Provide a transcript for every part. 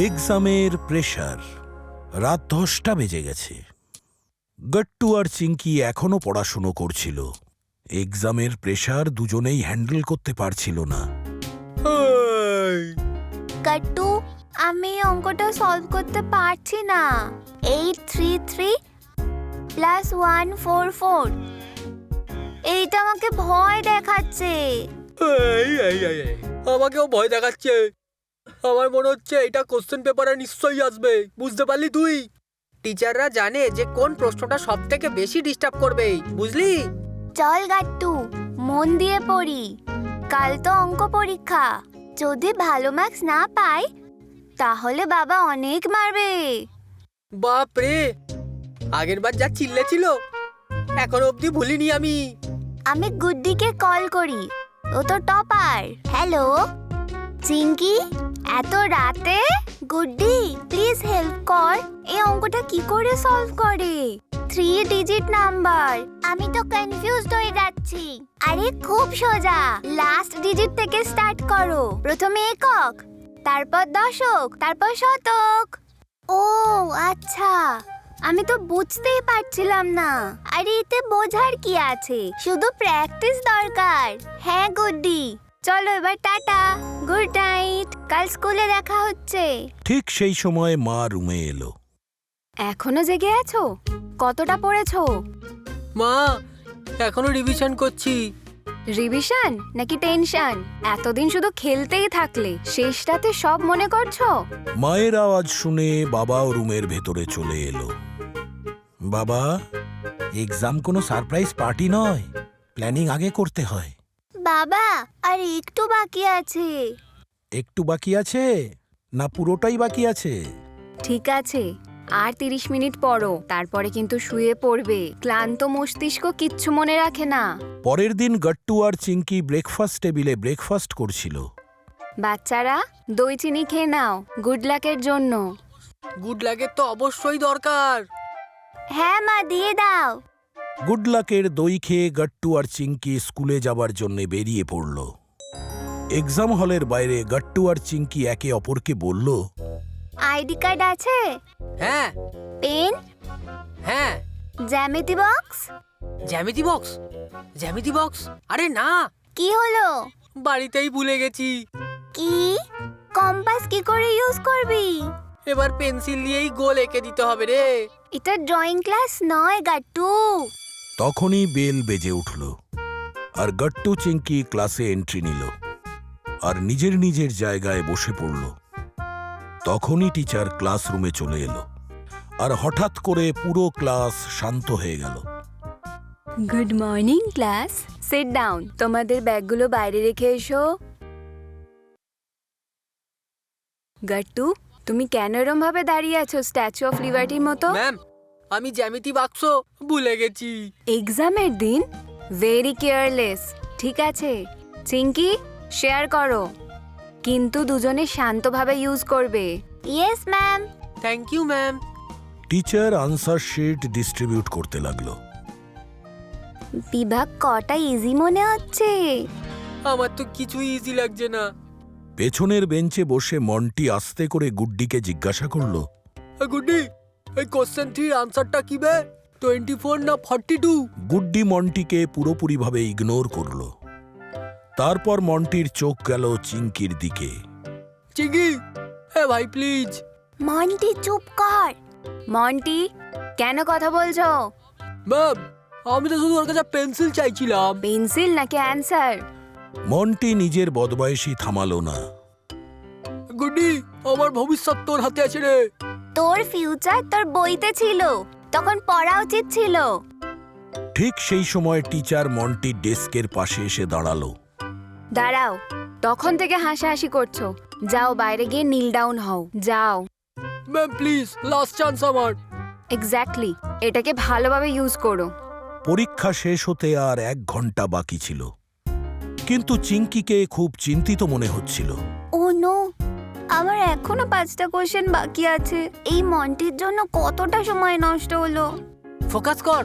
এক্সামের প্রেশার। রাত 10টা বেজে গেছে। গট্টু আর চিঙ্কি এখনো পড়াশুনো করছিল। এক্সামের প্রেশার দুজনেই হ্যান্ডেল করতে পারছিল না। গট্টু, আমি অঙ্কটা সলভ করতে পারছি না। 833 + 144, এইটা আমাকে ভয় দেখাচ্ছে। আমাকেও ভয় দেখাচ্ছে। আমার মনে হচ্ছে এটা কোশ্চেন পেপারে নিশ্চয়ই আসবে। বুঝতে পারলি তুই? টিচাররা জানে যে কোন প্রশ্নটা সব থেকে বেশি ডিস্টার্ব করবে, বুঝলি? চল গট্টু, মন দিয়ে পড়ি। কাল তো অঙ্ক পরীক্ষা। যদি ভালো মার্কস না পাই তাহলে বাবা অনেক মারবে। বাপ রে, আগের বার যা চিল্লেছিল এখনো অবধি ভুলিনি আমি। আমি গুড্ডিকে কল করি, ও তো টপার। হ্যালো চিঙ্কি, এত রাতে? গুড্ডি প্লিজ হেল্প কর। এই অঙ্কটা কি করে সলভ করে? 3 ডিজিট নাম্বার। আমি তো কনফিউজড হয়ে যাচ্ছি। আরে খুব সোজা, লাস্ট ডিজিট থেকে স্টার্ট করো। প্রথমে একক, তারপর দশক, তারপর শতক। ও আচ্ছা, আমি তো বুঝতেই পারছিলাম না। আরে এতে বোঝার কি আছে, শুধু প্র্যাকটিস দরকার। হ্যাঁ গুড্ডি, চলো এবার টাটা, গুড নাইট, কাল স্কুলে দেখা হচ্ছে। ঠিক সেই সময় মা রুমে এলো। এখনো জেগে আছো? কতটা পড়েছো? মা, এখনো রিভিশন করছি। রিভিশন নাকি টেনশন? এতদিন শুধু খেলতেই থাকলে, শেষটাতে সব মনে করছো? মায়ের আওয়াজ শুনে বাবাও রুমের ভেতরে চলে এলো। বাবা, এক্সাম কোনো সারপ্রাইজ পার্টি নয়, প্ল্যানিং আগে করতে হয়। বাবা, আর একটু বাকি আছে। একটু বাকি আছে না পুরোটাই বাকি আছে? ঠিক আছে, আর 30 মিনিট পড়ো, তারপরে কিন্তু শুয়ে পড়বে। ক্লান্ত মস্তিষ্ক কিচ্ছু মনে রাখে না। পরের দিন গট্টু আর চিঙ্কি ব্রেকফাস্ট টেবিলে ব্রেকফাস্ট করছিল। বাচ্চারা, দই চিনি খেয়ে নাও, গুড লাকের জন্য। গুড লাগের তো অবশ্যই দরকার। হ্যাঁ মা, দিয়ে দাও। গুড লাকের দই খেয়ে গট্টু আর চিঙ্কি স্কুলে যাবার জন্য বেরিয়ে পড়ল। এক্সাম হলের বাইরে গট্টু আর চিঙ্কি একে অপরকে বলল, আইডি কার্ড আছে? হ্যাঁ পেন? হ্যাঁ। জ্যামিতি বক্স? জ্যামিতি বক্স? জ্যামিতি বক্স? আরে না, কি হলো? বাড়িতেই ভুলে গেছি। কি? কম্পাস কি করে ইউজ করবি? এবার পেন্সিল দিয়েই গোল এঁকে দিতে হবে রে। এটা ড্রয়িং ক্লাস নয় গাট্টু। তখনই বেল বেজে উঠল আর গট্টু চিঙ্কি ক্লাসে এন্ট্রি নিল আর নিজের নিজের জায়গায় বসে পড়ল। তখনই টিচার ক্লাসরুমে চলে এলো আর হঠাৎ করে পুরো ক্লাস শান্ত হয়ে গেল। Good morning class, sit down. তোমাদের ব্যাগগুলো বাইরে রেখে এসো। গাট্টু, তুমি কেন এরম ভাবে দাঁড়িয়ে আছো স্ট্যাচু অফ লিবার্টির মতো? ম্যাম, আমি জ্যামিতি বাক্স ভুলে গেছি। এক্সামের দিন? Very careless. ঠিক আছে চিঙ্কি, শেয়ার করো, কিন্তু দুজনে শান্তভাবে ইউজ করবে। Yes ma'am. Thank you ma'am. Teacher answer sheet distribute করতে লাগলো। বিভাগ কটা ইজি মনে হচ্ছে? আমার তো কিছুই ইজি লাগছে না। পেছনের বেঞ্চে বসে মন্টি আস্তে করে গুড্ডিকে জিজ্ঞাসা করলো, গুড্ডি, এই কোশ্চেন 3 আনসারটা কি বে? 24 না 42? গুড্ডি মন্টিকে পুরোপুরিভাবে ইগনোর করল। তারপর মন্টির চোখ গেল চিঙ্কির দিকে। চিঙ্কি, হ্যাঁ ভাই প্লিজ। মন্টি চুপ কর। মন্টি, কেন কথা বলছো? ম্যাম, আমি তো শুধু ওর কাছে পেন্সিল চাইছিলাম। পেন্সিল নাকি অ্যান্সার? মন্টি নিজের বদমায়েশি থামালো না। গুড্ডি, আমার ভবিষ্যৎ তোর হাতে আছে রে। তোর ফিউচার তোর বইতে ছিল, তখন পড়া উচিত ছিল। ঠিক সেই সময় টিচার মন্টির ডেস্কের পাশে এসে দাঁড়ালো। দাঁড়াও, তখন থেকে হাসাহাসি করছো। যাও বাইরে গিয়ে নীল ডাউন হও, যাও। ম্যাম প্লিজ, লাস্ট চান্স আমার। এক্স্যাক্টলি, এটাকে ভালোভাবে ইউজ করো। পরীক্ষা শেষ হতে আর 1 ঘন্টা বাকি ছিল, কিন্তু চিঙ্কিকে খুব চিন্তিত মনে হচ্ছিল। ও নো, আমার এখনো 5টা কোশ্চেন বাকি আছে। এই মন্টির জন্য কতটা সময় নষ্ট হলো। ফোকাস কর।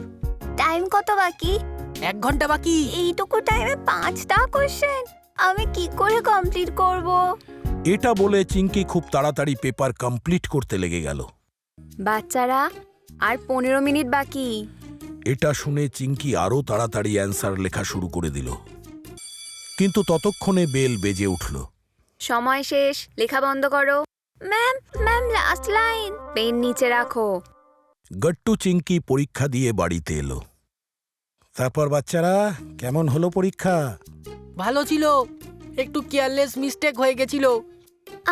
টাইম কত বাকি? 1 ঘন্টা বাকি। এইটুকু টাইমে 5টা কোশ্চেন আমি কি করে কমপ্লিট করব? এটা বলে চিঙ্কি খুব তাড়াতাড়ি পেপার কমপ্লিট করতে লেগে গেল। বাচ্চারা আর 15 মিনিট বাকি। এটা শুনে চিঙ্কি আরও তাড়াতাড়ি অ্যান্সার লেখা শুরু করে দিল, কিন্তু ততক্ষণে বেল বেজে উঠল। সময় শেষ, লেখা বন্ধ করো। Ma'am ma'am, last line. Pen নিচে রাখো। গট্টু চিঙ্কি পরীক্ষা দিয়ে বাড়িতে এলো। তারপর বাচ্চারা, কেমন হলো পরীক্ষা? ভালো ছিল, একটু কেয়ারলেস মিস্টেক হয়ে গেছিল।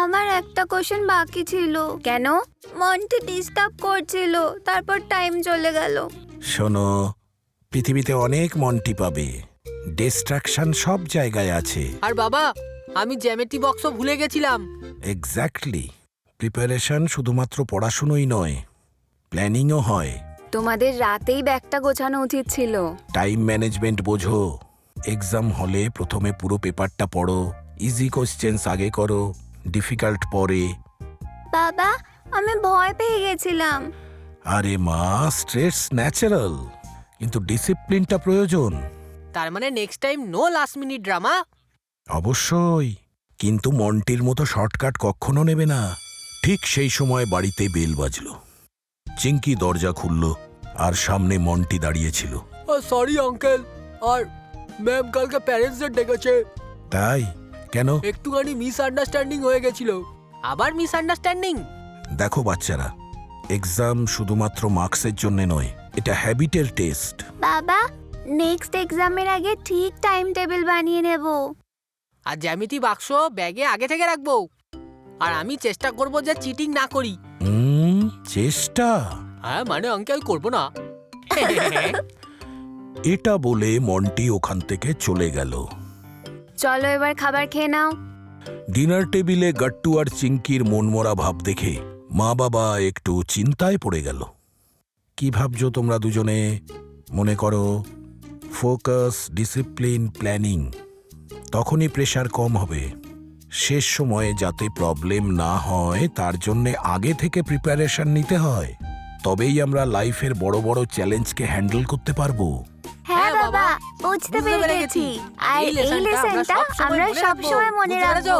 আমার একটা কোশ্চেন বাকি ছিল। কেন? মনটি ডিস্টার্ব করছিল, তারপর টাইম চলে গেল। শোনো, পৃথিবীতে অনেক মন্টি পাবে, ডিস্ট্রাকশন সব জায়গায় আছে। আর বাবা, আমি জ্যামিতি বক্সও ভুলে গেছিলাম। এক্স্যাক্টলি, প্রিপারেশন শুধুমাত্র পড়াশুনোই নয়, প্ল্যানিংও হয়। তোমাদের রাতেই ব্যাগটা গোছানো উচিত ছিল। টাইম ম্যানেজমেন্ট বোঝো। এক্সাম হলে প্রথমে পুরো পেপারটা পড়ো, ইজি কোশ্চেন্স আগে করো, ডিফিকাল্ট পরে। বাবা, আমি ভয় পেয়ে গেছিলাম। আরে মা, স্ট্রেস ন্যাচারাল, কিন্তু ডিসিপ্লিনটা প্রয়োজন। তার মানে next time no last minute drama. অবশ্যই, কিন্তু মন্টির মতো শর্টকাট কখনো নেবে না। ঠিক সেই সময় বাড়িতে বেল বাজল। চিঙ্কি দরজা খুলল, আর সামনে মন্টি দাঁড়িয়েছিল। সরি আঙ্কেল, আর ম্যাম কালকে প্যারেন্টসদের ডেকেছে। তাই? কেন? একটুখানি মিসআন্ডারস্ট্যান্ডিং হয়ে গেছিল। আবার মিসআন্ডারস্ট্যান্ডিং? দেখো বাচ্চারা, এক্সাম শুধুমাত্র মার্কসের জন্য নয়, এটা হ্যাবিটের টেস্ট। বাবা, নেক্সট এক্সামের আগে ঠিক টাইম টেবিল বানিয়ে নেব। আর জ্যামিতি বাক্স ব্যাগে আগে থেকে রাখবো। আর আমি চেষ্টা করব যে চিটিং না করি। চেষ্টা? হ্যাঁ মানে আঙ্কেল, করব না। এটা বলে মন্টি ওখান থেকে চলে গেল। চলো এবার খাবার খেয়ে নাও। ডিনার টেবিলে গট্টু আর চিঙ্কির মনমরা ভাব দেখে মা বাবা একটু চিন্তায় পড়ে গেল। কি ভাবছো তোমরা দুজনে? মনে করো, ফোকাস, ডিসিপ্লিন, প্ল্যানিং, তখনই প্রেশার কম হবে। শেষ সময়ে যাতে প্রবলেম না হয় তার জন্য আগে থেকে প্রিপারেশন নিতে হয়, তবেই আমরা লাইফের বড় বড় চ্যালেঞ্জকে হ্যান্ডেল করতে পারবো। হ্যাঁ বাবা, বুঝতে পেরে গেছি। আর এই লেসনটা আমরা সব সময় মনে রাখবো।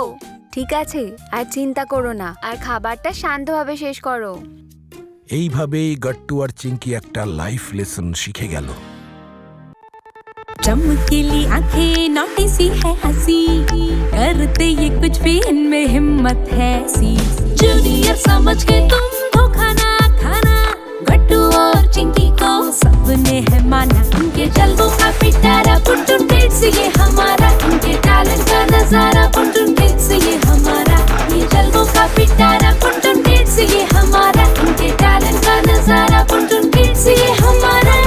ঠিক আছে, আর চিন্তা করো না, আর খাবারটা শান্তভাবে শেষ করো। এইভাবেই গট্টু আর চিঙ্কি একটা লাইফ লেসন শিখে গেল। चमकीली आंखें नौटी सी है हंसी, करते ये कुछ भी इनमें हिम्मत है सी। जूनियर समझ के तुम धोखा ना खाना, गट्टू और चिंकी को सबने है माना। उनके जलवों का पिटारा, पुटुन किड्स ये हमारा, उनके टैलेंट का नजारा, पुटुन किड्स ये हमारा। ये जलवों का पिटारा, पुटुन किड्स ये हमारा, उनके टैलेंट का नजारा, पुटुन किड्स ये हमारा।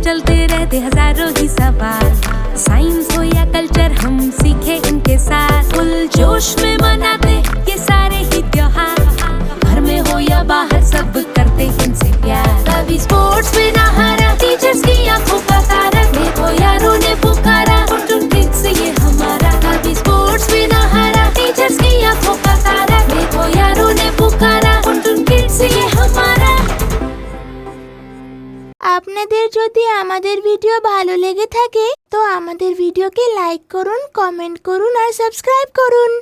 चलते रहते हजारों ही सवाल, साइंस हो या कल्चर हम सीखे इनके साथ। फुल जोश में मनाते ये सारे ही त्योहार, घर में हो या बाहर सब करते इनसे प्यार। कभी स्पोर्ट्स में ना हारा, टीचर्स की आंखों का तारा, देखो यारों ने पुकारा, पुटुन किड्स ये हमारा। कभी स्पोर्ट्स में ना हारा, टीचर्स की आंखों का तारा, देखो यारों ने पुकारा, पुटुन किड्स ये हमारा। আপনাদের যদি আমাদের ভিডিও ভালো লেগে থাকে তো আমাদের ভিডিওকে লাইক করুন, কমেন্ট করুন আর সাবস্ক্রাইব করুন।